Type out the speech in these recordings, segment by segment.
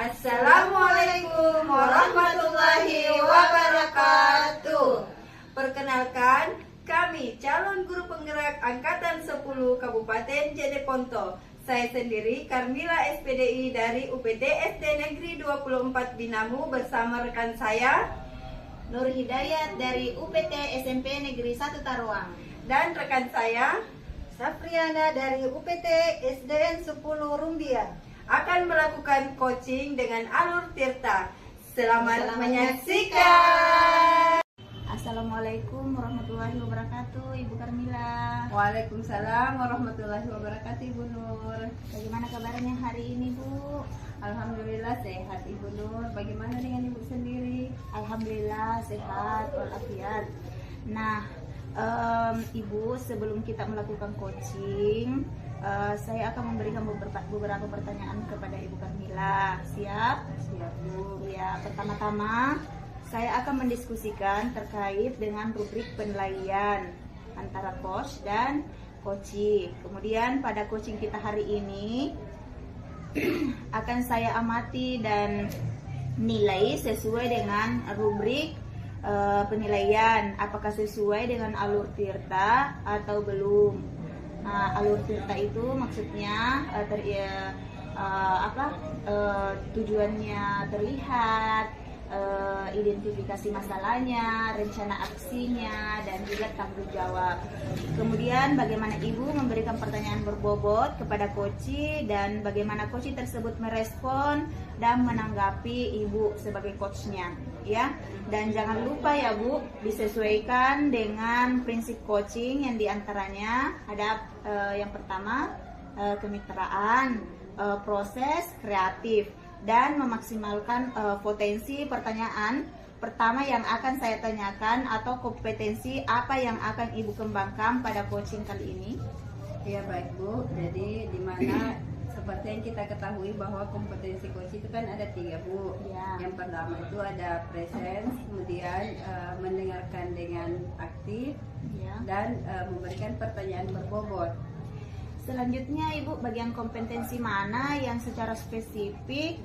Assalamualaikum warahmatullahi wabarakatuh. Perkenalkan, kami calon guru penggerak Angkatan 10 Kabupaten Jeneponto. Saya sendiri Karmila SPDI dari UPT SD Negeri 24 Binamu bersama rekan saya Nur Hidayat dari UPT SMP Negeri 1 Taruang. dan rekan saya Safriana dari UPT SDN 10 Rumbia akan melakukan coaching dengan alur tirta. Selamat menyaksikan. Assalamualaikum warahmatullahi wabarakatuh, Ibu Karmila. Waalaikumsalam warahmatullahi wabarakatuh, Ibu Nur. Bagaimana kabarnya hari ini, Bu? Alhamdulillah sehat, Ibu Nur. Bagaimana dengan Ibu sendiri? Alhamdulillah sehat walafiat. Nah, Ibu, sebelum kita melakukan coaching, saya akan memberikan beberapa pertanyaan kepada Ibu Karmila. Siap? Siap, Bu. Ya, pertama-tama saya akan mendiskusikan terkait dengan rubrik penilaian antara coach dan coaching. Kemudian pada coaching kita hari ini akan saya amati dan nilai sesuai dengan rubrik penilaian, apakah sesuai dengan alur tirta atau belum. Nah, alur tirta itu maksudnya tujuannya terlihat, identifikasi masalahnya, rencana aksinya, dan juga tanggung jawab. Kemudian bagaimana Ibu memberikan pertanyaan berbobot kepada coach dan bagaimana coach tersebut merespon dan menanggapi Ibu sebagai coachnya, ya. Dan jangan lupa ya Bu, disesuaikan dengan prinsip coaching yang diantaranya ada yang pertama kemitraan, proses kreatif, dan memaksimalkan potensi pertanyaan pertama yang akan saya tanyakan atau kompetensi apa yang akan Ibu kembangkan pada coaching kali ini. Ya baik Bu, jadi dimana seperti yang kita ketahui bahwa kompetensi coaching itu kan ada 3 Bu. Ya. Yang pertama itu ada presence, kemudian mendengarkan dengan aktif, Ya. dan memberikan pertanyaan berbobot. Selanjutnya Ibu, bagian kompetensi mana yang secara spesifik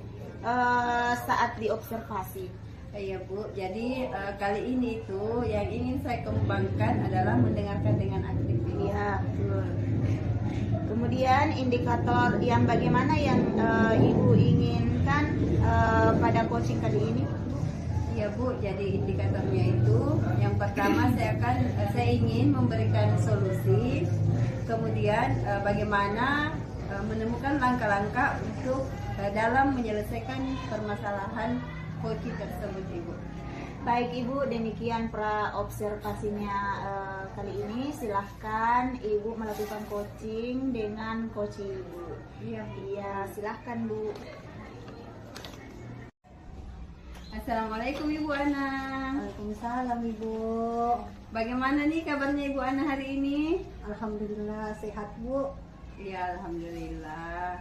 saat diobservasi? Iya Bu, jadi kali ini tuh yang ingin saya kembangkan adalah mendengarkan dengan aktif. Iya, betul. Kemudian indikator yang bagaimana yang Ibu inginkan pada coaching kali ini? Iya Bu, jadi indikatornya itu yang pertama saya ingin memberikan solusi, kemudian bagaimana menemukan langkah-langkah untuk dalam menyelesaikan permasalahan coaching tersebut, Ibu. Baik Ibu, demikian pra-observasinya kali ini. Silahkan Ibu melakukan coaching dengan coach Ibu. Iya, silahkan Bu. Assalamualaikum Ibu Ana. Waalaikumsalam Ibu. Bagaimana nih kabarnya Ibu Ana hari ini? Alhamdulillah sehat Bu. Iya, alhamdulillah.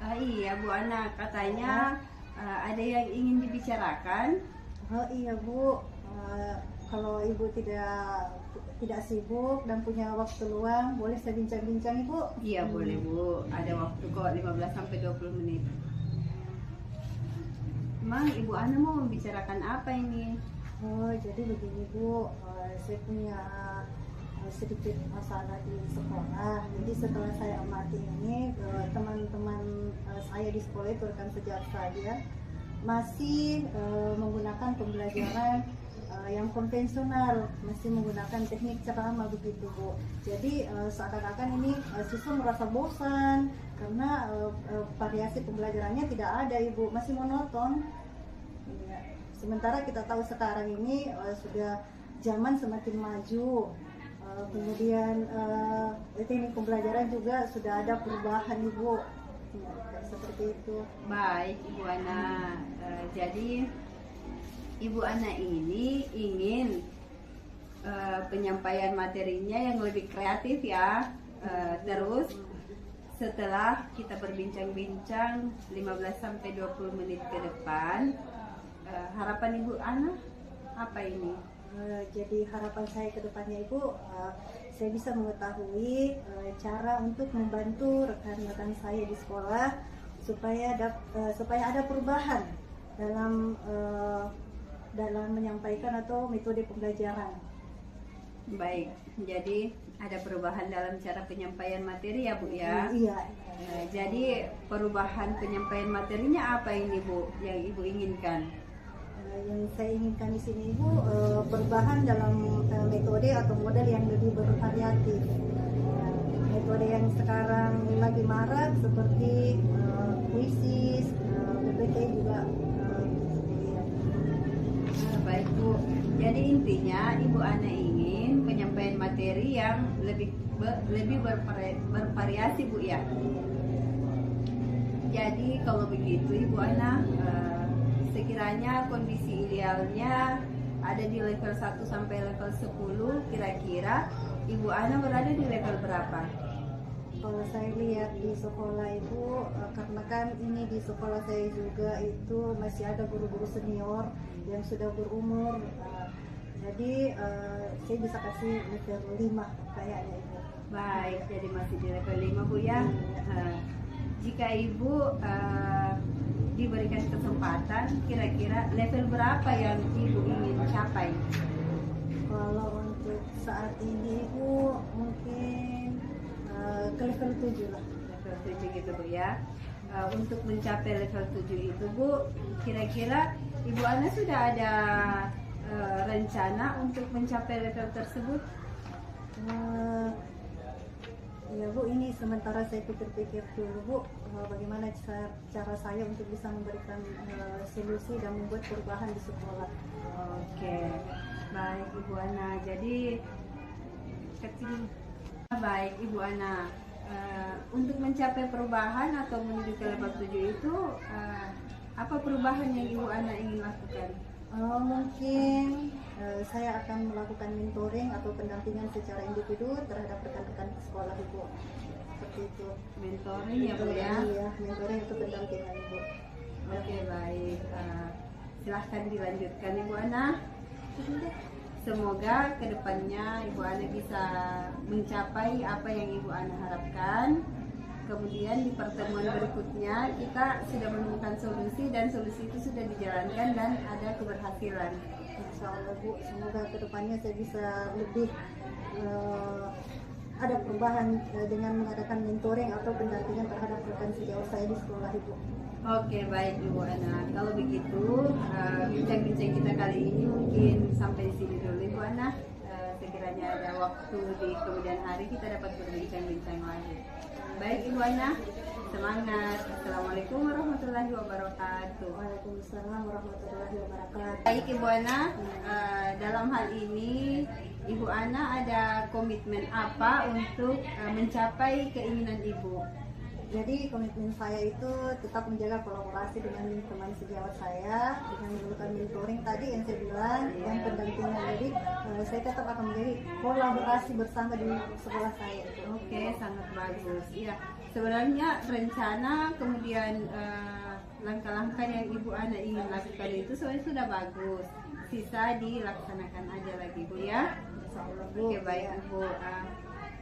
Iya Bu Ana, katanya ada yang ingin dibicarakan. Oh iya Bu, kalau Ibu tidak sibuk dan punya waktu luang, boleh saya bincang-bincang Ibu? Iya boleh Bu, ada waktu kok 15-20 menit. Emang Ibu Ana mau membicarakan apa ini? Oh jadi begini Bu, saya punya sedikit masalah di sekolah. Jadi setelah saya amati ini, teman-teman saya di sekolah itu rekan sejak saya masih menggunakan pembelajaran yang konvensional, masih menggunakan teknik ceramah begitu Bu. Jadi seakan-akan ini siswa merasa bosan karena variasi pembelajarannya tidak ada Ibu, masih monoton. Ya. Sementara kita tahu sekarang ini sudah zaman semakin maju, kemudian teknik pembelajaran juga sudah ada perubahan Ibu. Ya, seperti itu. Baik Ibu Ana, jadi Ibu Ana ini ingin penyampaian materinya yang lebih kreatif ya. Terus setelah kita berbincang-bincang 15-20 menit ke depan, harapan Ibu Ana apa ini? Jadi harapan saya ke depannya Ibu, saya bisa mengetahui cara untuk membantu rekan-rekan saya di sekolah supaya ada perubahan dalam menyampaikan atau metode pembelajaran. Baik, jadi ada perubahan dalam cara penyampaian materi ya Bu ya? Iya. Jadi perubahan penyampaian materinya apa ini Bu yang Ibu inginkan? Yang saya inginkan di sini Ibu, perubahan dalam metode atau model yang lebih bervariatif. Metode yang sekarang lagi marak seperti puisi, PPT juga. Baik Bu, jadi intinya Ibu Ana ingin penyampaian materi yang lebih bervariasi Bu ya. Jadi kalau begitu Ibu Ana, sekiranya kondisi idealnya ada di level 1 sampai level 10, kira-kira Ibu Ana berada di level berapa? Kalau saya lihat di sekolah Ibu, karena kan ini di sekolah saya juga itu masih ada guru-guru senior yang sudah berumur, jadi saya bisa kasih level 5 kayaknya Ibu. Baik, jadi masih di level 5 Bu ya. Jika Ibu diberikan kesempatan, kira-kira level berapa yang Ibu ingin capai? Kalau untuk saat ini Ibu mungkin ke level 7 lah. Level 7 gitu Bu ya. Untuk mencapai level 7 itu Bu, kira-kira Ibu Ana sudah ada rencana untuk mencapai level tersebut? Ya Bu, ini sementara saya pikir-pikir dulu Bu, bagaimana cara saya untuk bisa memberikan solusi dan membuat perubahan di sekolah. Oke, baik Ibu Ana. Jadi baik Ibu Ana, untuk mencapai perubahan atau menuju ke level 7 itu apa perubahan yang Ibu Ana ingin lakukan? Mungkin saya akan melakukan mentoring atau pendampingan secara individu terhadap rekan-rekan di sekolah Ibu. Seperti itu. Mentoring ya Bu ya? Iya, mentoring atau pendampingan Ibu. Oke, baik. Silahkan dilanjutkan Ibu Ana. Semoga kedepannya Ibu Ana bisa mencapai apa yang Ibu Ana harapkan. Kemudian di pertemuan berikutnya kita sudah menemukan solusi dan solusi itu sudah dijalankan dan ada keberhasilan. Insya Allah Bu, semoga kedepannya saya bisa lebih ada perubahan dengan mengadakan mentoring atau pendampingan terhadap rekan sejauh saya di sekolah Ibu. Oke, baik Ibu Ana. Kalau begitu bincang-bincang kita kali ini mungkin sampai di sini dulu Ibu Ana. Sekiranya ada waktu di kemudian hari kita dapat berbincang-bincang lagi. Baik Ibu Ana, semangat. Assalamualaikum warahmatullahi wabarakatuh. Waalaikumsalam warahmatullahi wabarakatuh. Baik Ibu Ana, dalam hal ini Ibu Ana ada komitmen apa untuk mencapai keinginan Ibu? Jadi komitmen saya itu tetap menjaga kolaborasi dengan teman sejawat saya dengan melakukan mentoring tadi yang saya bilang dan pendampingan. Jadi saya tetap akan menjadi kolaborasi bersama di sekolah saya. Oke, sangat bagus. Iya, sebenarnya rencana kemudian langkah-langkah yang Ibu Ana ingin lakukan itu sebenarnya sudah bagus. Sisa dilaksanakan aja lagi Bu ya. Oke, baik Ibu.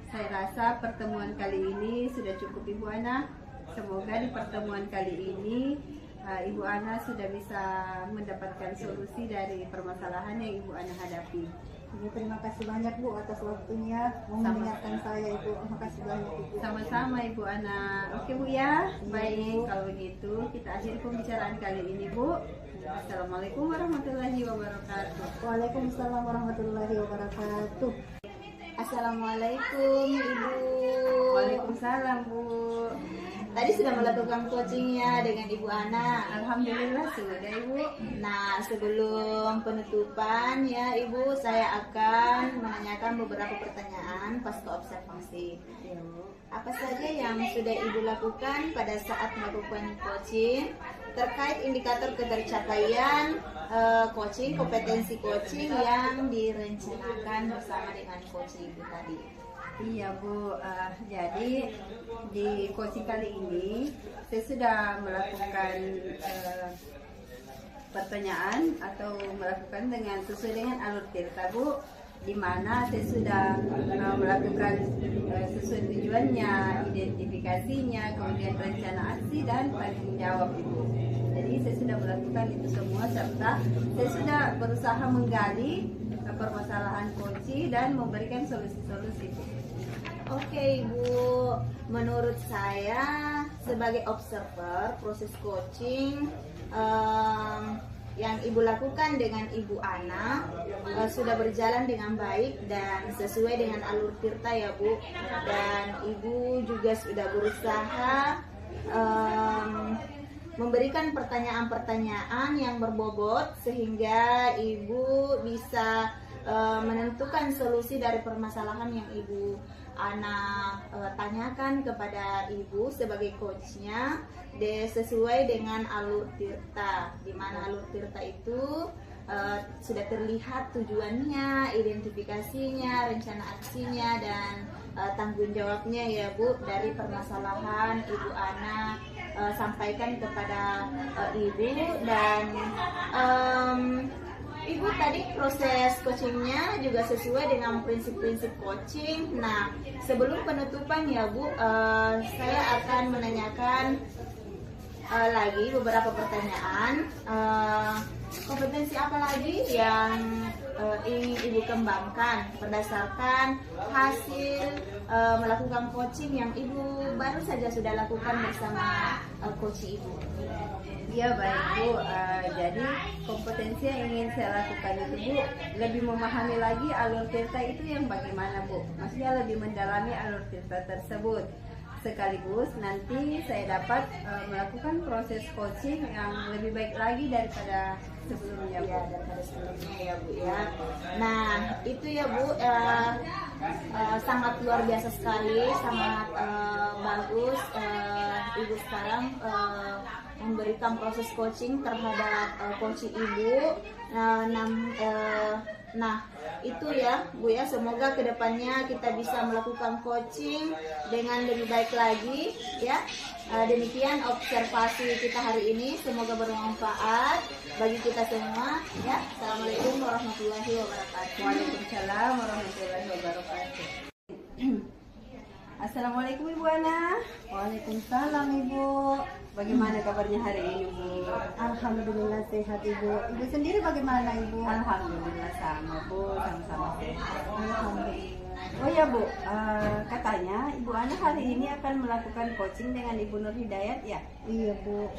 Saya rasa pertemuan kali ini sudah cukup Ibu Ana. Semoga di pertemuan kali ini Ibu Ana sudah bisa mendapatkan solusi dari permasalahan yang Ibu Ana hadapi. Terima kasih banyak Bu atas waktunya mengingatkan saya Ibu. Terima kasih banyak Ibu. Sama-sama Ibu Ana. Oke Bu ya. Baik, kalau begitu kita akhiri pembicaraan kali ini Bu. Assalamualaikum warahmatullahi wabarakatuh. Waalaikumsalam warahmatullahi wabarakatuh. Assalamualaikum Ibu. Waalaikumsalam Bu. Tadi sudah melakukan coachingnya dengan Ibu Ana. Alhamdulillah sudah Ibu. Nah, sebelum penutupan ya Ibu, saya akan menanyakan beberapa pertanyaan pasca observasi. Apa saja yang sudah Ibu lakukan pada saat melakukan coaching terkait indikator ketercapaian coaching, kompetensi coaching yang direncanakan bersama dengan coaching Ibu tadi? Iya Bu, jadi di coaching kali ini saya sudah melakukan pertanyaan atau melakukan sesuai dengan alur cerita Bu. di mana saya sudah melakukan sesuai tujuannya, identifikasinya, kemudian rencana aksi dan tanggung jawab Ibu. Jadi saya sudah melakukan itu semua serta saya sudah berusaha menggali permasalahan kunci dan memberikan solusi-solusi. Oke Ibu, menurut saya sebagai observer proses coaching yang Ibu lakukan dengan Ibu Ana sudah berjalan dengan baik dan sesuai dengan alur tirta ya Bu. Dan Ibu juga sudah berusaha memberikan pertanyaan-pertanyaan yang berbobot sehingga Ibu bisa menentukan solusi dari permasalahan yang Ibu Ana tanyakan kepada Ibu sebagai coachnya sesuai dengan alur tirta, di mana alur tirta itu sudah terlihat tujuannya, identifikasinya, rencana aksinya dan tanggung jawabnya ya Bu dari permasalahan Ibu Ana sampaikan kepada Ibu. Dan Ibu tadi proses coachingnya juga sesuai dengan prinsip-prinsip coaching. Nah, sebelum penutupan ya Bu, saya akan menanyakan lagi beberapa pertanyaan. Kompetensi apa lagi yang ingin Ibu kembangkan berdasarkan hasil melakukan coaching yang Ibu baru saja sudah lakukan bersama coach Ibu? Ya baik Bu, jadi kompetensi yang ingin saya lakukan itu Bu, lebih memahami lagi alur tirta itu yang bagaimana Bu, maksudnya lebih mendalami alur tirta tersebut. Sekaligus nanti saya dapat melakukan proses coaching yang lebih baik lagi daripada sebelumnya Bu. Ya, daripada sebelumnya ya Bu ya. Nah itu ya Bu, sangat luar biasa sekali, sangat bagus Ibu sekarang memberikan proses coaching terhadap coach Ibu. Nah itu ya Bu ya, semoga kedepannya kita bisa melakukan coaching dengan lebih baik lagi ya. Demikian observasi kita hari ini, semoga bermanfaat bagi kita semua ya. Assalamualaikum warahmatullahi wabarakatuh. Waalaikumsalam warahmatullahi wabarakatuh. Assalamualaikum Ibu Ana. Waalaikumsalam Ibu. Bagaimana kabarnya hari ini Bu? Alhamdulillah sehat Ibu. Ibu sendiri bagaimana Ibu? Alhamdulillah sama Bu, sama-sama sehat. Alhamdulillah. Oh ya Bu, katanya Ibu Ana hari ini akan melakukan coaching dengan Ibu Nur Hidayat ya? Iya Bu.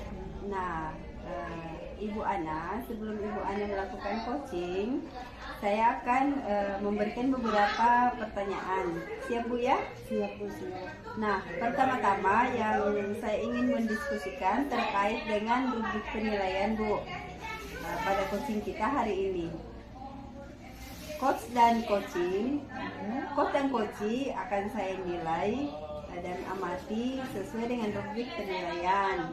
Nah, Ibu Ana, sebelum Ibu Ana melakukan coaching, saya akan memberikan beberapa pertanyaan. Siap Bu ya? Siap Bu, siap. Nah, pertama-tama yang saya ingin mendiskusikan terkait dengan rubrik penilaian Bu pada coaching kita hari ini. Coach dan coaching akan saya nilai dan amati sesuai dengan rubrik penilaian.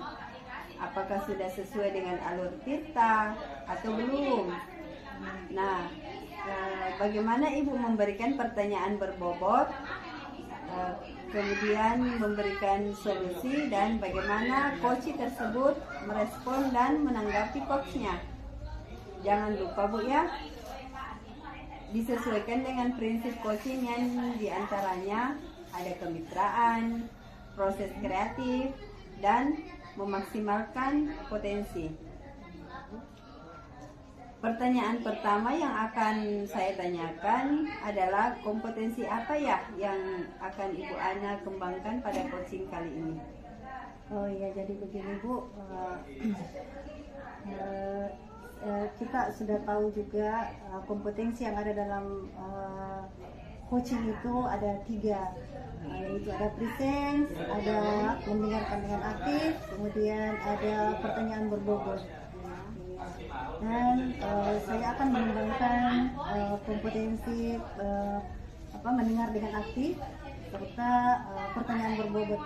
Apakah sudah sesuai dengan alur tirta atau belum? Nah, bagaimana Ibu memberikan pertanyaan berbobot, kemudian memberikan solusi, dan bagaimana coach tersebut merespon dan menanggapi coachnya. Jangan lupa Bu ya, disesuaikan dengan prinsip coaching yang diantaranya ada kemitraan, proses kreatif, dan memaksimalkan potensi. Pertanyaan pertama yang akan saya tanyakan adalah kompetensi apa ya yang akan Ibu Ana kembangkan pada coaching kali ini? Oh iya, jadi begini Bu, kita sudah tahu juga kompetensi yang ada dalam coaching itu ada 3, yaitu ada presence, ada mendengarkan dengan aktif, kemudian ada pertanyaan berbobot. Dan saya akan mengembangkan kompetensi mendengar dengan aktif serta pertanyaan berbobot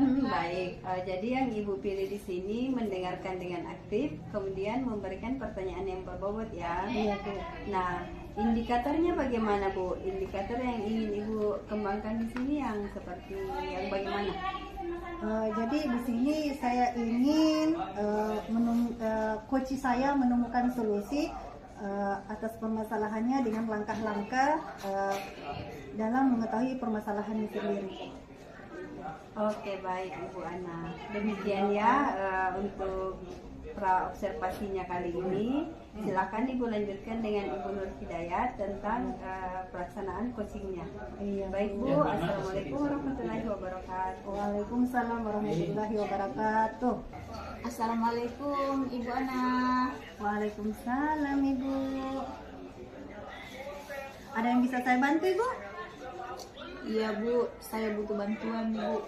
ini. Baik, jadi yang Ibu pilih di sini mendengarkan dengan aktif, kemudian memberikan pertanyaan yang berbobot ya. Iya Bu. Nah, indikatornya bagaimana Bu? Indikator yang ingin Ibu kembangkan di sini yang seperti yang bagaimana? Jadi di sini saya ingin coach saya menemukan solusi atas permasalahannya dengan langkah-langkah dalam mengetahui permasalahannya sendiri. Oke, baik Ibu Ana. Demikian ya untuk pra-observasinya kali ini. Silakan Ibu lanjutkan dengan Ibu Nur Hidayat tentang pelaksanaan coachingnya. Iya. Baik Bu, Assalamualaikum warahmatullahi wabarakatuh. Waalaikumsalam warahmatullahi wabarakatuh. Assalamualaikum Ibu Ana. Waalaikumsalam Ibu. Ada yang bisa saya bantu Ibu? Iya Bu, saya butuh bantuan Bu.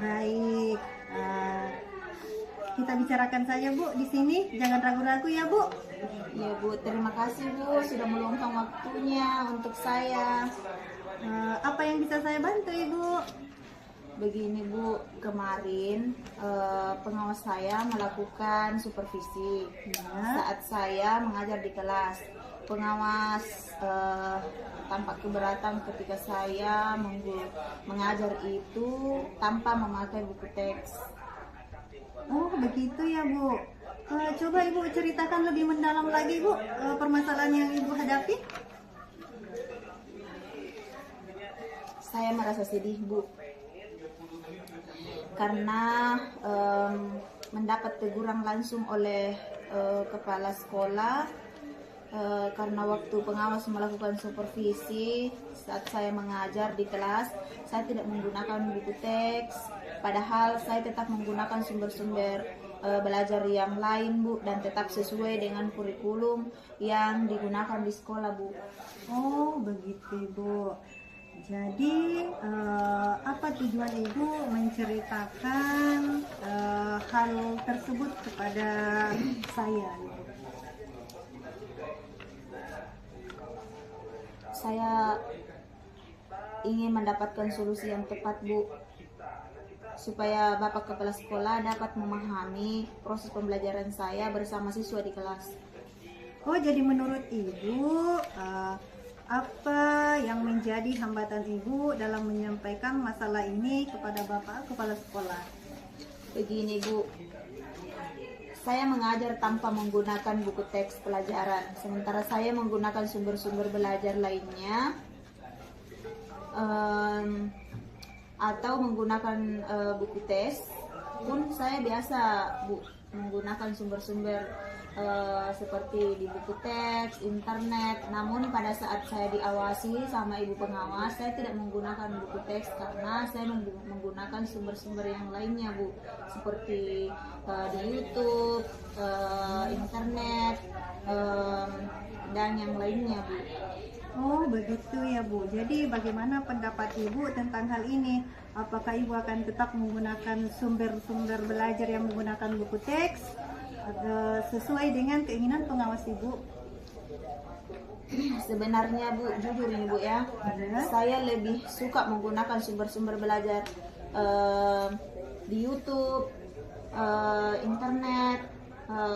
Baik, kita bicarakan saja Bu di sini. Jangan ragu-ragu ya Bu. Iya Bu, terima kasih Bu sudah meluangkan waktunya untuk saya. Apa yang bisa saya bantu Ibu? Begini Bu, kemarin pengawas saya melakukan supervisi saat saya mengajar di kelas. Pengawas tampak keberatan ketika saya mengajar itu tanpa memakai buku teks. Oh begitu ya Bu. Coba Ibu ceritakan lebih mendalam lagi Bu permasalahan yang Ibu hadapi. Saya merasa sedih Bu, karena mendapat teguran langsung oleh kepala sekolah karena waktu pengawas melakukan supervisi saat saya mengajar di kelas, saya tidak menggunakan buku teks, padahal saya tetap menggunakan sumber-sumber belajar yang lain Bu, dan tetap sesuai dengan kurikulum yang digunakan di sekolah Bu. Oh begitu Bu. Jadi apa tujuan Ibu menceritakan hal tersebut kepada saya Ibu? Saya ingin mendapatkan solusi yang tepat Bu, supaya Bapak Kepala Sekolah dapat memahami proses pembelajaran saya bersama siswa di kelas. Oh jadi menurut Ibu apa yang menjadi hambatan Ibu dalam menyampaikan masalah ini kepada Bapak Kepala Sekolah? Begini Bu, saya mengajar tanpa menggunakan buku teks pelajaran, sementara saya menggunakan sumber-sumber belajar lainnya atau menggunakan buku teks pun saya biasa Bu menggunakan sumber-sumber seperti di buku teks, internet. Namun pada saat saya diawasi sama ibu pengawas, saya tidak menggunakan buku teks karena saya menggunakan sumber-sumber yang lainnya Bu, seperti di YouTube, internet, dan yang lainnya Bu. Oh begitu ya Bu. Jadi bagaimana pendapat Ibu tentang hal ini? Apakah Ibu akan tetap menggunakan sumber-sumber belajar yang menggunakan buku teks sesuai dengan keinginan pengawas Ibu? Sebenarnya Bu, jujur ini Bu ya, saya lebih suka menggunakan sumber-sumber belajar di YouTube, internet,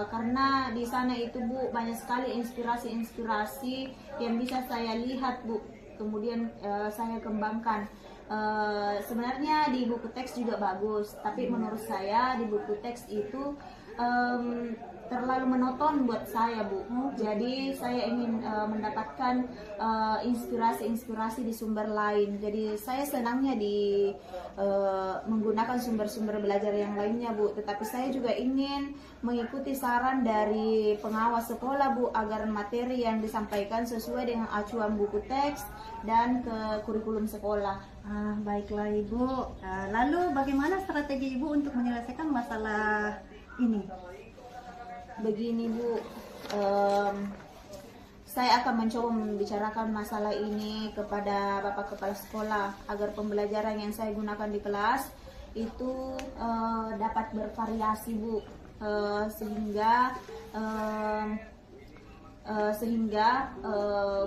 karena di sana itu Bu banyak sekali inspirasi-inspirasi yang bisa saya lihat Bu, kemudian saya kembangkan. Sebenarnya di buku teks juga bagus, tapi menurut saya di buku teks itu terlalu monoton buat saya Bu. Jadi saya ingin mendapatkan inspirasi-inspirasi di sumber lain. Jadi saya senangnya di menggunakan sumber-sumber belajar yang lainnya Bu. Tetapi saya juga ingin mengikuti saran dari pengawas sekolah Bu, agar materi yang disampaikan sesuai dengan acuan buku teks dan ke kurikulum sekolah. Baiklah Ibu. Lalu bagaimana strategi Ibu untuk menyelesaikan masalah ini? Begini Bu, saya akan mencoba membicarakan masalah ini kepada Bapak Kepala Sekolah agar pembelajaran yang saya gunakan di kelas itu dapat bervariasi Bu, sehingga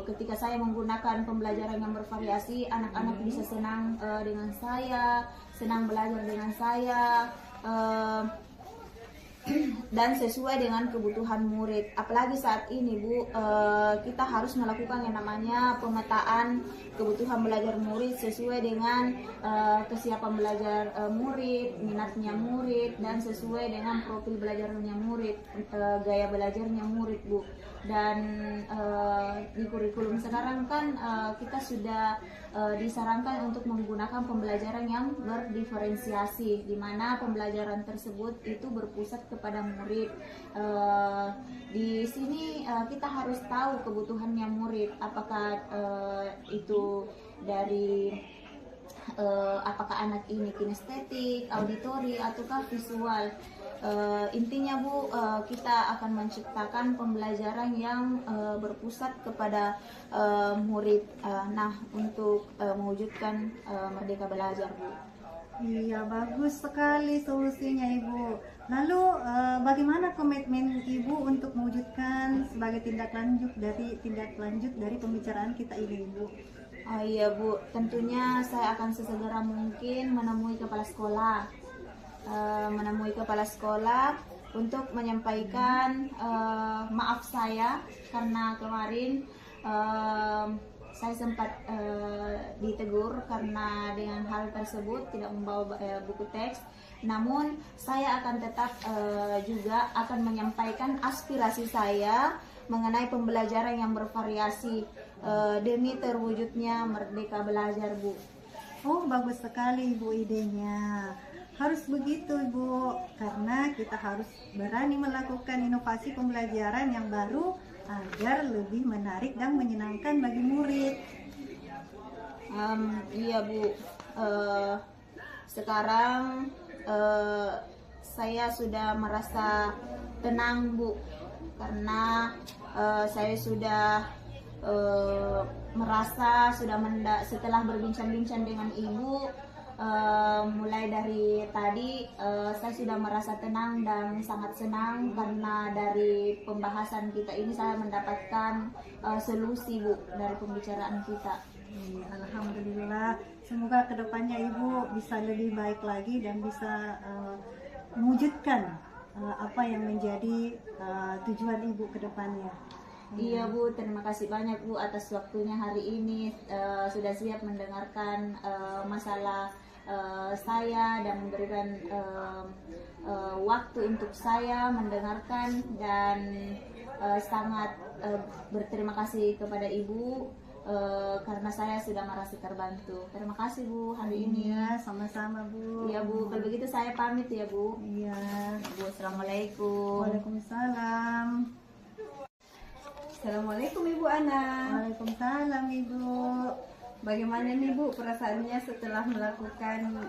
ketika saya menggunakan pembelajaran yang bervariasi, anak-anak bisa senang dengan saya, senang belajar dengan saya, dan sesuai dengan kebutuhan murid. Apalagi saat ini Bu, kita harus melakukan yang namanya pemetaan kebutuhan belajar murid sesuai dengan kesiapan belajar murid, minatnya murid, dan sesuai dengan profil belajarnya murid, gaya belajarnya murid Bu. dan di kurikulum sekarang kan kita sudah disarankan untuk menggunakan pembelajaran yang berdiferensiasi, di mana pembelajaran tersebut itu berpusat kepada murid. Di sini kita harus tahu kebutuhannya murid, apakah itu dari apakah anak ini kinestetik, auditori, ataukah visual. Intinya Bu, kita akan menciptakan pembelajaran yang berpusat kepada murid. Nah, untuk mewujudkan Merdeka Belajar Bu. Iya, bagus sekali solusinya Ibu. Lalu bagaimana komitmen Ibu untuk mewujudkan sebagai tindak lanjut dari pembicaraan kita ini Ibu? Oh iya Bu, tentunya saya akan sesegera mungkin menemui kepala sekolah untuk menyampaikan maaf saya karena kemarin saya sempat ditegur karena dengan hal tersebut tidak membawa buku teks. Namun saya akan tetap juga akan menyampaikan aspirasi saya mengenai pembelajaran yang bervariasi demi terwujudnya Merdeka Belajar Bu. Oh, bagus sekali Ibu idenya. Harus begitu Bu, karena kita harus berani melakukan inovasi pembelajaran yang baru agar lebih menarik dan menyenangkan bagi murid. Iya Bu, sekarang saya sudah merasa tenang Bu, karena saya sudah merasa setelah berbincang-bincang dengan Ibu, mulai dari tadi saya sudah merasa tenang dan sangat senang karena dari pembahasan kita ini saya mendapatkan solusi Bu dari pembicaraan kita. Alhamdulillah, semoga kedepannya Ibu bisa lebih baik lagi dan bisa mewujudkan apa yang menjadi tujuan Ibu ke depannya. Iya Bu, terima kasih banyak Bu atas waktunya hari ini, sudah siap mendengarkan masalah saya dan memberikan waktu untuk saya mendengarkan, dan sangat berterima kasih kepada Ibu karena saya sudah merasa terbantu. Terima kasih Bu hari ini. Iya, sama-sama Bu. Iya Bu, kalau begitu saya pamit ya Bu. Iya. Bu, assalamualaikum. Waalaikumsalam. Assalamualaikum Ibu Ana. Waalaikumsalam Ibu. Bagaimana nih Bu perasaannya setelah melakukan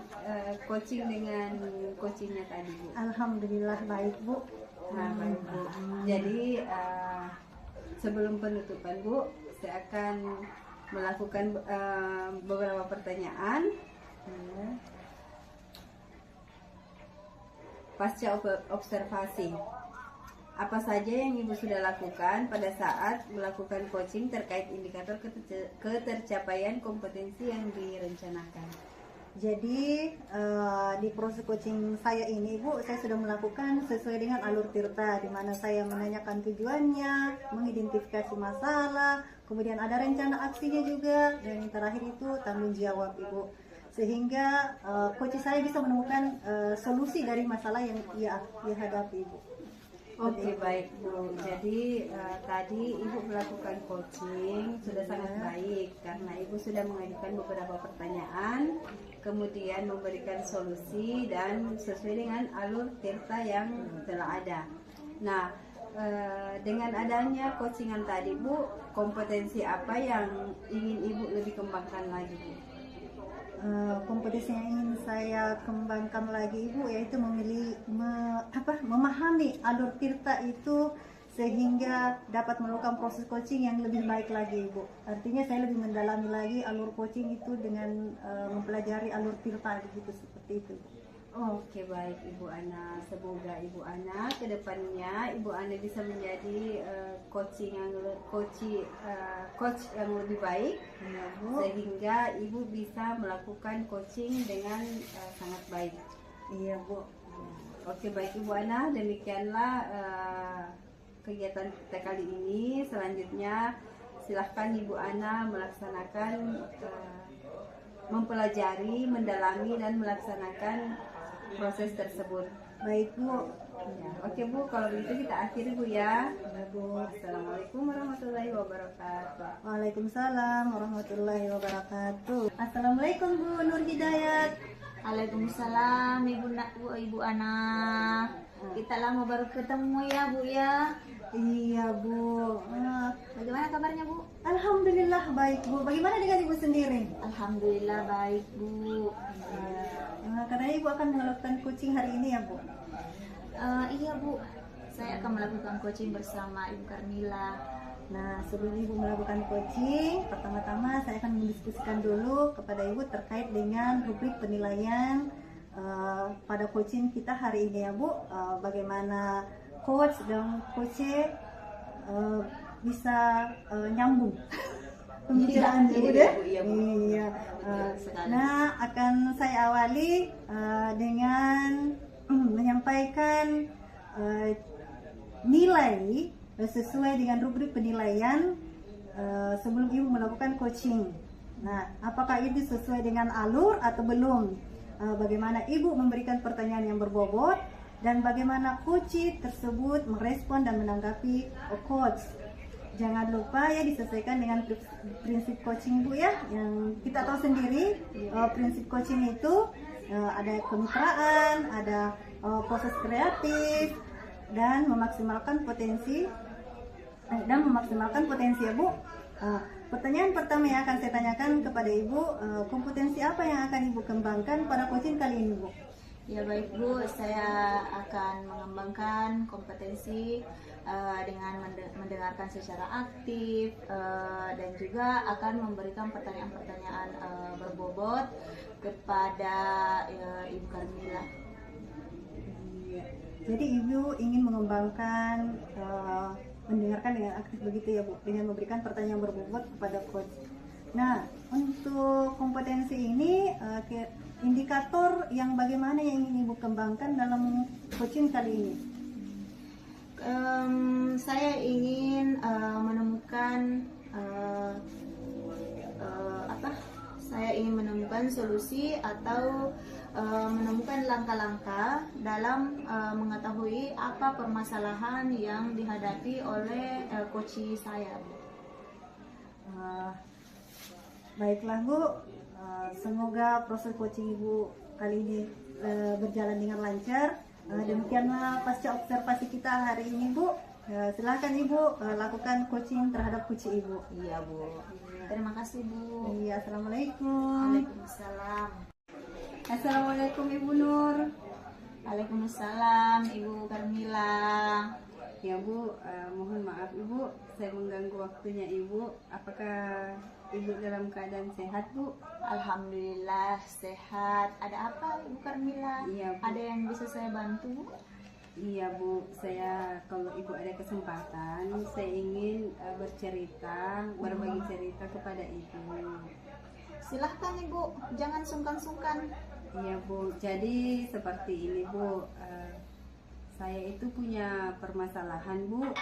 coaching dengan coachingnya tadi Bu? Alhamdulillah baik Bu. Nah, baik Bu. Jadi sebelum penutupan Bu, saya akan melakukan beberapa pertanyaan. Pasca observasi, apa saja yang Ibu sudah lakukan pada saat melakukan coaching terkait indikator ketercapaian kompetensi yang direncanakan? Jadi di proses coaching saya ini Ibu, saya sudah melakukan sesuai dengan alur Tirta, di mana saya menanyakan tujuannya, mengidentifikasi masalah, kemudian ada rencana aksinya juga, dan yang terakhir itu tanggung jawab Ibu. Sehingga coach saya bisa menemukan solusi dari masalah yang ia hadapi Ibu. Oke, baik Bu. Jadi tadi Ibu melakukan coaching sudah sangat baik karena Ibu sudah mengajukan beberapa pertanyaan, kemudian memberikan solusi dan sesuai dengan alur Tirta yang telah ada. Nah, dengan adanya coachingan tadi Bu, kompetensi apa yang ingin Ibu lebih kembangkan lagi Bu? Kompetensi yang ingin saya kembangkan lagi Ibu yaitu memahami alur Tirta itu sehingga dapat melakukan proses coaching yang lebih baik lagi Ibu. Artinya saya lebih mendalami lagi alur coaching itu dengan mempelajari alur Tirta begitu, seperti itu. Oke, baik Ibu Ana. Semoga Ibu Ana kedepannya Ibu Ana bisa menjadi coach yang lebih baik, sehingga Ibu bisa melakukan coaching dengan sangat baik. Iya Bu. Oke, baik Ibu Ana. Demikianlah kegiatan kita kali ini. Selanjutnya silahkan Ibu Ana melaksanakan mempelajari, mendalami dan melaksanakan proses tersebut. Baik Bu, Ya, oke Bu, kalau begitu kita akhiri Bu ya. Ya, Bu. Assalamualaikum warahmatullahi wabarakatuh. Waalaikumsalam warahmatullahi wabarakatuh. Assalamualaikum Bu Nur Hidayat. Waalaikumsalam Ibu Ana. Kita lama baru ketemu ya Bu ya. Iya Bu. Bagaimana kabarnya Bu? Alhamdulillah baik Bu. Bagaimana dengan Ibu sendiri? Alhamdulillah baik Bu. Karena Ibu akan melakukan coaching hari ini ya Bu. Iya Bu, saya akan melakukan coaching bersama Ibu Karmila. Nah, sebelum Ibu melakukan coaching, pertama-tama saya akan mendiskusikan dulu kepada Ibu terkait dengan rubrik penilaian pada coaching kita hari ini ya Bu. Bagaimana coach dan coach bisa nyambung pembicaraannya Bu deh. Iya, Bu. Iya. Sekali. Nah, akan saya awali dengan menyampaikan nilai sesuai dengan rubrik penilaian sebelum Ibu melakukan coaching. Nah, apakah itu sesuai dengan alur atau belum? Bagaimana Ibu memberikan pertanyaan yang berbobot dan bagaimana coach tersebut merespon dan menanggapi coach. Jangan lupa ya disesuaikan dengan prinsip coaching Bu ya. Yang kita tahu sendiri prinsip coaching itu ada kemitraan, ada proses kreatif dan memaksimalkan potensi ya Bu. Pertanyaan pertama yang akan saya tanyakan kepada Ibu, kompetensi apa yang akan Ibu kembangkan pada coaching kali ini Bu? Ya baik Bu, saya akan mengembangkan kompetensi dengan mendengarkan secara aktif dan juga akan memberikan pertanyaan-pertanyaan berbobot kepada Ibu Karmila. Jadi Ibu ingin mengembangkan mendengarkan dengan aktif begitu ya Bu, dengan memberikan pertanyaan berbobot kepada coach. Nah, untuk kompetensi ini indikator yang bagaimana yang ingin Ibu kembangkan dalam coaching kali ini? Saya ingin menemukan Saya ingin menemukan solusi atau menemukan langkah-langkah dalam mengetahui apa permasalahan yang dihadapi oleh coach saya. Baiklah Bu, semoga proses coaching Ibu kali ini berjalan dengan lancar. Demikianlah pasca observasi kita hari ini Bu. Silakan Ibu lakukan coaching terhadap coach Ibu. Iya Bu. Terima kasih Bu. Iya, assalamualaikum. Waalaikumsalam. Assalamualaikum Ibu Nur. Waalaikumsalam Ibu Karmila. Ya Bu, mohon maaf Ibu, saya mengganggu waktunya Ibu. Apakah Ibu dalam keadaan sehat Bu? Alhamdulillah sehat. Ada apa Ibu Karmila? Iya, Bu. Ada yang bisa saya bantu Bu? Iya Bu, saya kalau Ibu ada kesempatan, saya ingin bercerita, berbagi cerita kepada Ibu. Silahkan Ibu, jangan sungkan-sungkan. Iya Bu, jadi seperti ini Bu, saya itu punya permasalahan Bu.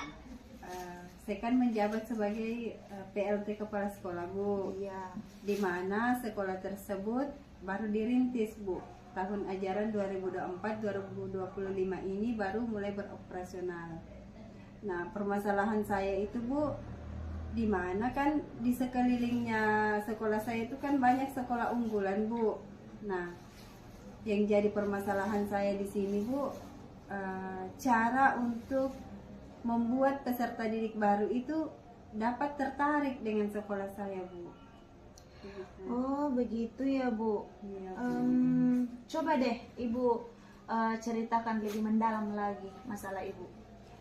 Saya kan menjabat sebagai PLT Kepala Sekolah Bu. Iya. Di mana sekolah tersebut baru dirintis Bu. Tahun ajaran 2024-2025 ini baru mulai beroperasional. Nah, permasalahan saya itu Bu, di mana kan di sekelilingnya sekolah saya itu kan banyak sekolah unggulan Bu. Nah, yang jadi permasalahan saya di sini Bu, cara untuk membuat peserta didik baru itu dapat tertarik dengan sekolah saya Bu. Oh begitu ya Bu. Iya, Coba deh Ibu ceritakan lebih mendalam lagi masalah Ibu.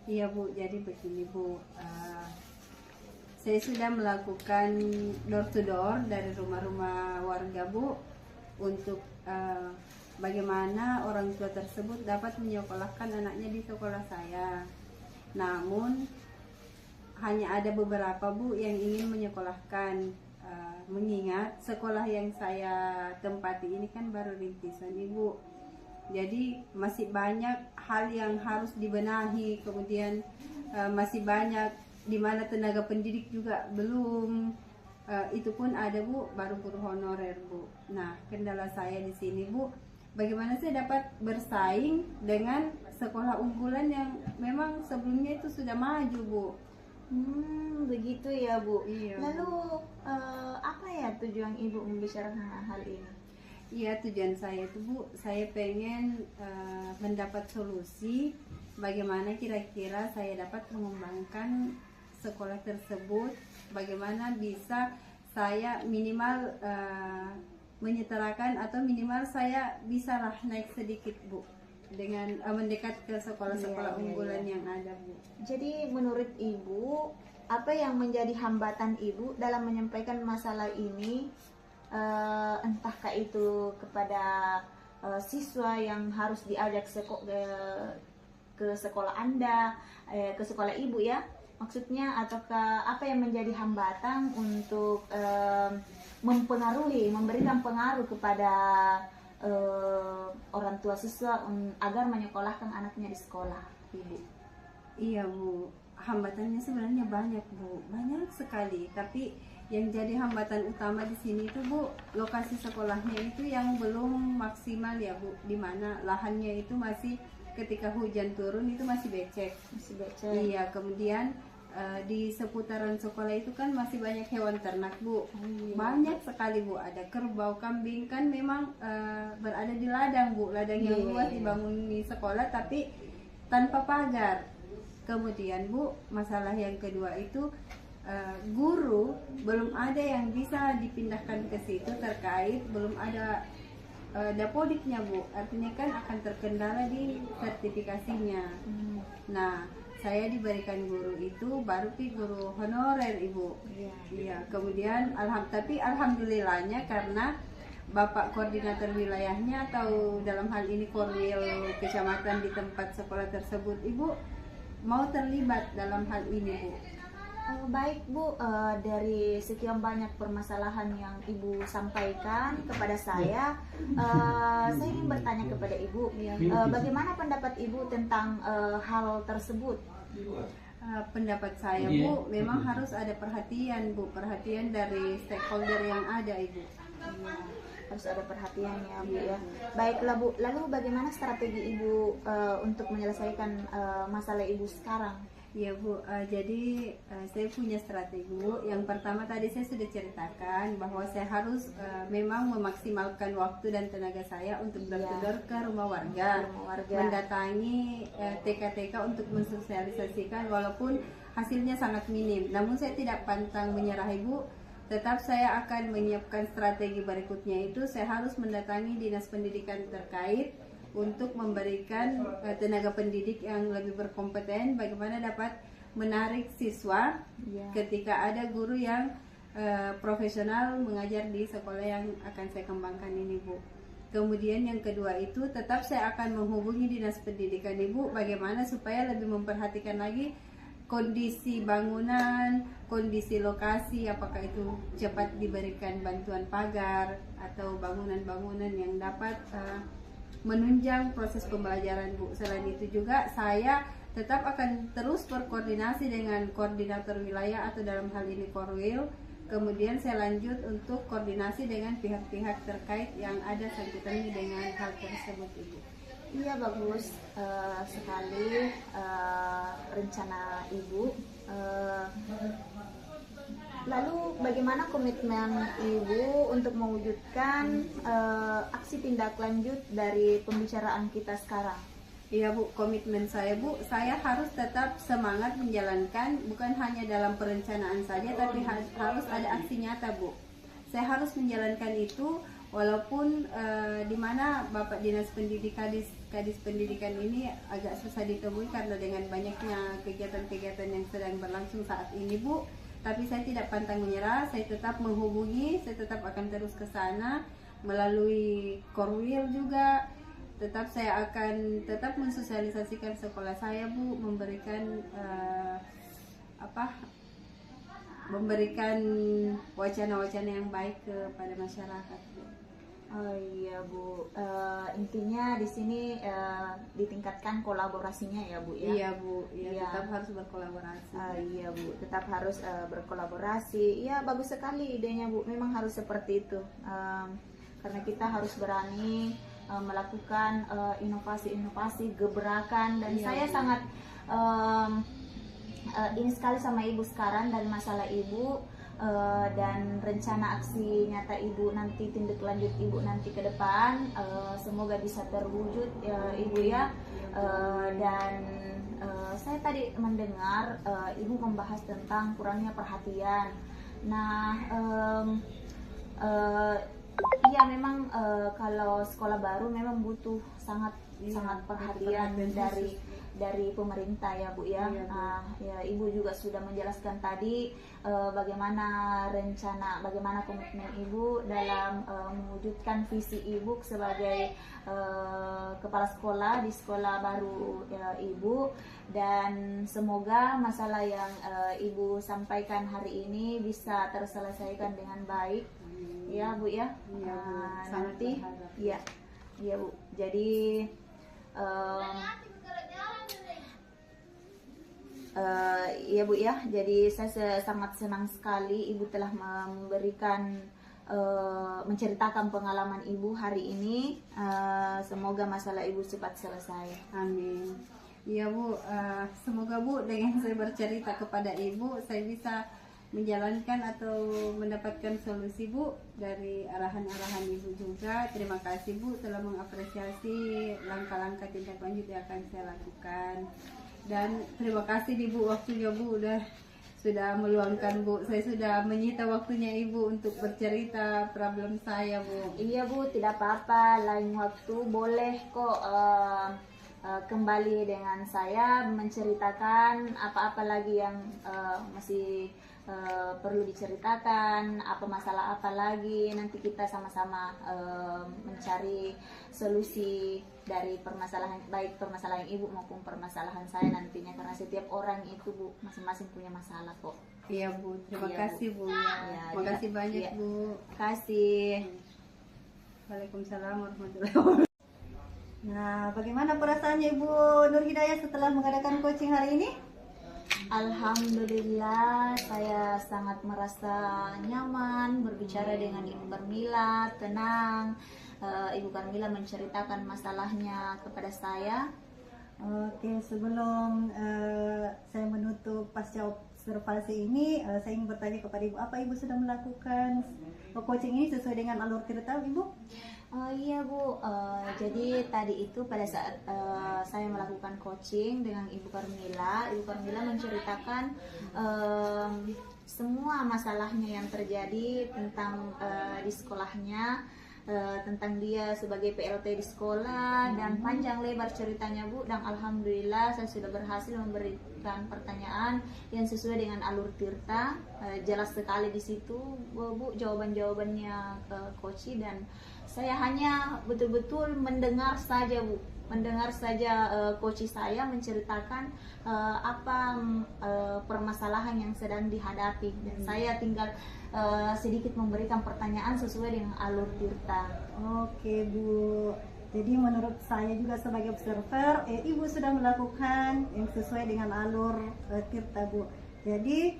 Iya Bu, jadi begini Bu, saya sudah melakukan door to door dari rumah-rumah warga Bu untuk bagaimana orang tua tersebut dapat menyekolahkan anaknya di sekolah saya. Namun hanya ada beberapa Bu yang ingin menyekolahkan, mengingat sekolah yang saya tempati ini kan baru rintisan Ibu. Jadi masih banyak hal yang harus dibenahi, kemudian masih banyak di mana tenaga pendidik juga belum, itu pun ada Bu, baru guru honorer Bu. Nah, kendala saya di sini Bu, bagaimana saya dapat bersaing dengan sekolah unggulan yang memang sebelumnya itu sudah maju, Bu. Begitu ya Bu. Iya, Lalu apa ya tujuan Ibu membicarakan hal ini? Iya, tujuan saya itu, Bu, saya pengen mendapat solusi bagaimana kira-kira saya dapat mengembangkan sekolah tersebut, bagaimana bisa saya minimal menyetarakan atau minimal saya bisalah naik sedikit, Bu, dengan mendekat ke sekolah-sekolah Iya, unggulan iya. yang ada, Bu. Jadi menurut Ibu, apa yang menjadi hambatan Ibu dalam menyampaikan masalah ini? Entahkah itu kepada siswa yang harus diajak ke sekolah Anda, ke sekolah Ibu ya, maksudnya, ataukah apa yang menjadi hambatan untuk memberikan pengaruh kepada orang tua siswa agar menyekolahkan anaknya di sekolah, Ibu? Iya, Bu, hambatannya sebenarnya banyak, Bu, banyak sekali. Tapi yang jadi hambatan utama di sini itu, Bu, lokasi sekolahnya itu yang belum maksimal ya, Bu, di mana lahannya itu masih ketika hujan turun itu masih becek. Masih becek. Iya, kemudian di seputaran sekolah itu kan masih banyak hewan ternak, Bu. Iya. Banyak sekali, Bu, ada kerbau, kambing, kan memang berada di ladang, Bu, ladang yang Iya, luas iya. dibangun di sekolah tapi tanpa pagar. Kemudian, Bu, masalah yang kedua itu guru belum ada yang bisa dipindahkan ke situ terkait belum ada dapodiknya, Bu. Artinya kan akan terkendala di sertifikasinya. Nah, saya diberikan guru itu baru guru honorer, Ibu. Iya. Iya, kemudian tapi alhamdulillahnya karena Bapak koordinator wilayahnya atau dalam hal ini korwil kecamatan di tempat sekolah tersebut, Ibu, mau terlibat dalam hal ini, Bu. Baik Bu, dari sekian banyak permasalahan yang Ibu sampaikan kepada saya ingin bertanya kepada Ibu, bagaimana pendapat Ibu tentang hal tersebut? Pendapat saya, Bu, memang harus ada perhatian, Bu, perhatian dari stakeholder yang ada, Ibu. Iya, harus ada perhatian ya Bu ya. Baiklah Bu, lalu bagaimana strategi Ibu untuk menyelesaikan masalah Ibu sekarang? Ya, Bu, jadi saya punya strategi, Bu. Yang pertama tadi saya sudah ceritakan bahwa saya harus memang memaksimalkan waktu dan tenaga saya untuk door-to-door ke rumah warga, mendatangi TK-TK untuk mensosialisasikan walaupun hasilnya sangat minim. Namun saya tidak pantang menyerah, Ibu. Tetap saya akan menyiapkan strategi berikutnya, itu saya harus mendatangi dinas pendidikan terkait untuk memberikan tenaga pendidik yang lebih berkompeten bagaimana dapat menarik siswa ketika ada guru yang profesional mengajar di sekolah yang akan saya kembangkan ini, Bu. Kemudian yang kedua itu tetap saya akan menghubungi dinas pendidikan, Ibu, bagaimana supaya lebih memperhatikan lagi kondisi bangunan, kondisi lokasi, apakah itu cepat diberikan bantuan pagar atau bangunan-bangunan yang dapat menunjang proses pembelajaran, Bu. Selain itu juga saya tetap akan terus berkoordinasi dengan koordinator wilayah atau dalam hal ini Korwil. Kemudian saya lanjut untuk koordinasi dengan pihak-pihak terkait yang ada sangkutannya dengan hal tersebut, Ibu. Iya, bagus sekali rencana Ibu. Lalu bagaimana komitmen Ibu untuk mewujudkan aksi tindak lanjut dari pembicaraan kita sekarang? Iya, Bu, komitmen saya, Bu, saya harus tetap semangat menjalankan, bukan hanya dalam perencanaan saja, tapi harus ada aksi nyata, Bu. Saya harus menjalankan itu walaupun di mana Bapak Dinas Pendidikan, Kadis Pendidikan ini agak susah ditemui karena dengan banyaknya kegiatan-kegiatan yang sedang berlangsung saat ini, Bu. Tapi saya tidak pantang menyerah, saya tetap menghubungi, saya tetap akan terus ke sana melalui Korwil juga. Tetap saya akan tetap mensosialisasikan sekolah saya, Bu, memberikan memberikan wacana-wacana yang baik kepada masyarakat, Bu. Oh iya Bu, intinya di sini ditingkatkan kolaborasinya ya Bu ya. Iya, Bu, iya, Iya. tetap harus berkolaborasi. Iya Bu, tetap harus berkolaborasi. Iya, bagus sekali idenya Bu. Memang harus seperti itu. Karena kita harus berani melakukan inovasi-inovasi, gebrakan, dan Iya, saya Bu. sangat ini sekali sama ibu sekarang dan masalah ibu, dan rencana aksi nyata ibu nanti, tindak lanjut ibu nanti ke depan, semoga bisa terwujud ibu ya. Dan saya tadi mendengar ibu membahas tentang kurangnya perhatian. Nah, iya memang kalau sekolah baru memang butuh sangat Iya, sangat perhatian perhatian khusus. dari pemerintah ya Bu ya. Iya, Bu. Ya Ibu juga sudah menjelaskan tadi bagaimana rencana, bagaimana komitmen Ibu dalam mewujudkan visi Ibu sebagai kepala sekolah di sekolah baru Ibu, dan semoga masalah yang Ibu sampaikan hari ini bisa terselesaikan dengan baik ya Bu ya. Iya, Bu. Sangat Nanti berharap. ya, iya Bu. Jadi iya Bu ya, jadi saya sangat senang sekali Ibu telah memberikan menceritakan pengalaman Ibu hari ini. Semoga masalah Ibu cepat selesai. Amin. Iya Bu, semoga Bu dengan saya bercerita kepada Ibu, saya bisa menjalankan atau mendapatkan solusi Bu dari arahan-arahan Ibu juga. Terima kasih Bu telah mengapresiasi langkah-langkah tindak lanjut yang akan saya lakukan. Dan terima kasih Ibu waktunya Bu sudah meluangkan Bu. Saya sudah menyita waktunya Ibu untuk bercerita problem saya Bu. Iya Bu, tidak apa-apa. Lain waktu boleh kok kembali dengan saya menceritakan apa-apa lagi yang masih perlu diceritakan, apa masalah apa lagi. Nanti kita sama-sama mencari solusi dari permasalahan, baik permasalahan Ibu maupun permasalahan saya nantinya, karena setiap orang itu Bu masing-masing punya masalah kok. Iya Bu, terima Iya, Bu. kasih Bu. Iya, Terima kasih banyak iya. Bu. Terima kasih. Waalaikumsalam warahmatullahi wabarakatuh. Nah, bagaimana perasaannya Ibu Nur Hidayah setelah mengadakan coaching hari ini? Alhamdulillah, saya sangat merasa nyaman berbicara dengan Ibu Karmila, tenang. Ibu Karmila menceritakan masalahnya kepada saya. Oke, sebelum saya menutup pasca observasi ini, saya ingin bertanya kepada Ibu, apa Ibu sudah melakukan coaching ini sesuai dengan alur cerita Ibu? Iya Bu, jadi tadi itu pada saat saya melakukan coaching dengan Ibu Karmila menceritakan semua masalahnya yang terjadi tentang di sekolahnya, tentang dia sebagai PLT di sekolah, dan panjang lebar ceritanya Bu. Dan alhamdulillah saya sudah berhasil memberikan pertanyaan yang sesuai dengan alur Tirta. Jelas sekali di situ Bu jawaban-jawabannya ke Koci, dan saya hanya betul-betul mendengar saja Bu, mendengar saja Koci saya menceritakan apa permasalahan yang sedang dihadapi, dan saya tinggal sedikit memberikan pertanyaan sesuai dengan alur Tirta. Oke Bu, jadi menurut saya juga sebagai observer, Ibu sudah melakukan yang sesuai dengan alur Tirta Bu. Jadi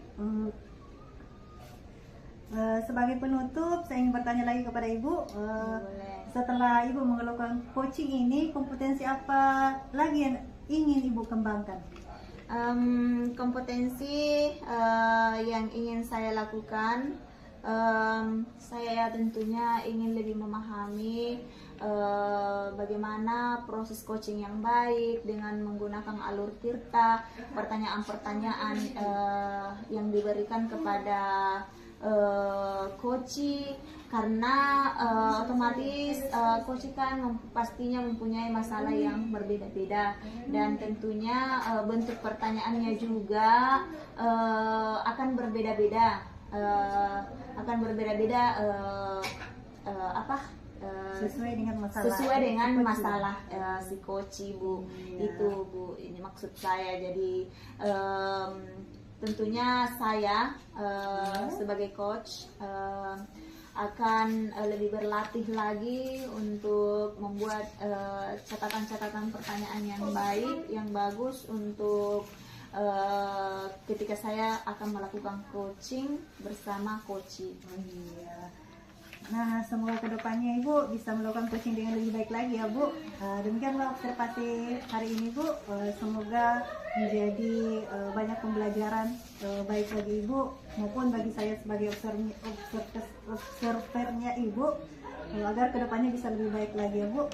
sebagai penutup, saya ingin bertanya lagi kepada Ibu. Boleh. Setelah Ibu melakukan coaching ini, kompetensi apa lagi yang ingin Ibu kembangkan? Kompetensi yang ingin saya lakukan, saya tentunya ingin lebih memahami bagaimana proses coaching yang baik dengan menggunakan alur Tirta, pertanyaan-pertanyaan yang diberikan kepada Koci, karena otomatis Koci kan pastinya mempunyai masalah yang berbeda-beda, dan tentunya bentuk pertanyaannya juga akan berbeda-beda, Sesuai dengan masalah. sesuai dengan masalah si Koci Bu. Iya. Itu Bu, ini maksud saya. Jadi tentunya saya sebagai coach akan lebih berlatih lagi untuk membuat catatan-catatan pertanyaan yang baik, yang bagus untuk ketika saya akan melakukan coaching bersama Koci. Iya. Nah, semoga kedepannya Ibu bisa melakukan coaching dengan lebih baik lagi ya Bu. Demikianlah observasi hari ini Bu. Semoga menjadi banyak pembelajaran baik bagi Ibu maupun bagi saya sebagai observernya Ibu, agar kedepannya bisa lebih baik lagi ya Bu.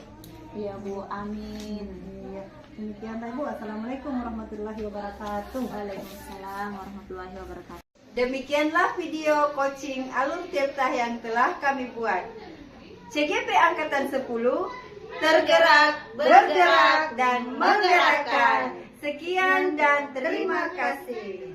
Iya Bu, amin. Iya. Demikianlah Ibu. Assalamualaikum warahmatullahi wabarakatuh. Waalaikumsalam warahmatullahi wabarakatuh. Demikianlah video coaching alur Tirta yang telah kami buat. CGP Angkatan 10, tergerak, bergerak, dan menggerakkan. Sekian dan terima kasih.